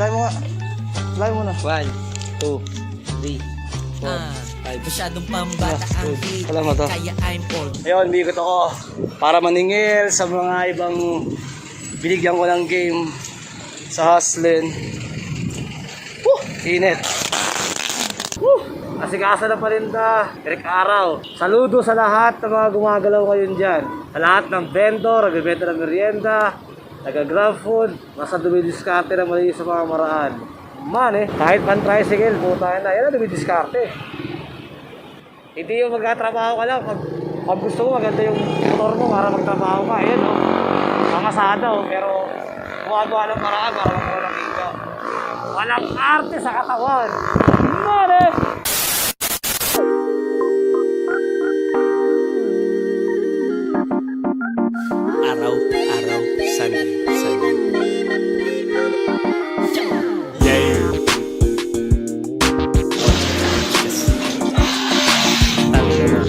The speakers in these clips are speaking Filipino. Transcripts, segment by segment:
Try mo nga. Try mo na. 1, 2, 3, 4, 5. Masyadong pambata ang hate, Alam mo to. kaya I'm old. Ayun, bigod ako para maningil sa mga ibang binigyan ko ng game sa Hustlin. Init. Asikasa na parinda, Eric Araw. Saludo sa lahat ng mga gumagalaw ngayon dyan. Sa lahat ng vendor, nagbibenta ng merienda, nag-grab food, nasa dumidiskarte na mali sa mga maraan. Man kahit pan-tricycle, puta na, yan ang dumidiskarte. Hindi yung magkatrabaho ka lang. Pag gusto mo, maganda yung motor mo para magtrabaho ka. Ayan, no? Mamasada, pero gumagawa ng paraan para magkaroon ng kita. Walang arte sa katawan. Mare! Araw-araw, Sunday.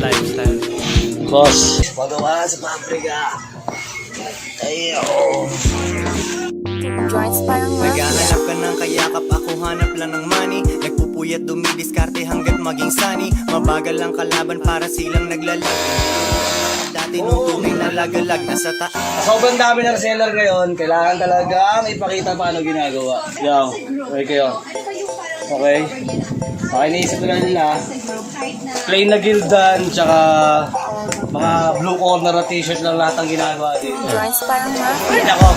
Lifestyle. Boss, pagawa sa pabrika. Ayaw. Joints parang Naghahanap ka ng kayakap, ako hanap lang ng money. Nagpupuyat dumidiskarte hanggat maging sunny. Mabagal ang kalaban para silang naglalag. Dati nung tunay na lagalag nasa taas. Sobrang dami ng seller ngayon, kailangan talagang ipakita paano ginagawa. Yo, okay kayo. Okay. Okay, naisip ko na nila. Plain na gildan, tsaka mga blue corner na t-shirt lang lahat ang ginagawa dito. joints parang Ay, nako.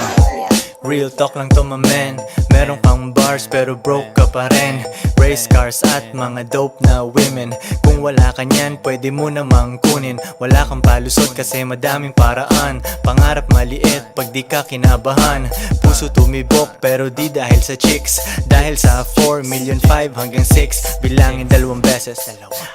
Real talk lang to my man. Meron kang bars pero broke ka pa rin. Race cars at mga dope na women. Kung wala ka niyan, pwede mo namang kunin. Wala kang palusot kasi madaming paraan. Pangarap maliit pag di ka kinabahan. Puso tumibok pero di dahil sa chicks. Dahil sa 4 million 5 hanggang 6. Bilangin 2 beses,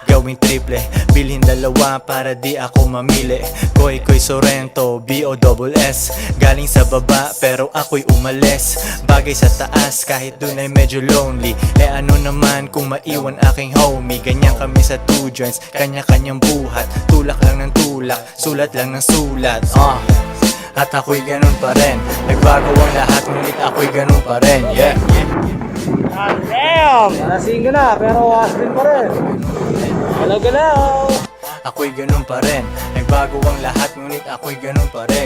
gawing triple. Bilhin 2 para di ako mamili. Koy Sorrento, B-O-S-S. Galing sa baba pero ako'y umalis. Bagay sa taas kahit dun ay medyo lonely. Ano naman kung maiwan aking homie. Ganyan kami sa 2 joints, kanya-kanyang buhat. Tulak lang ng tulak, sulat lang ng sulat. At ako'y ganun pa rin. Nagbago ang lahat ngunit ako'y ganun pa rin. Yeah. God damn! Nalasing ka na, pero Hustlin pa rin. Galaw-galaw! Ako'y ganun pa rin. Nagbago ang lahat ngunit ako'y ganun pa rin.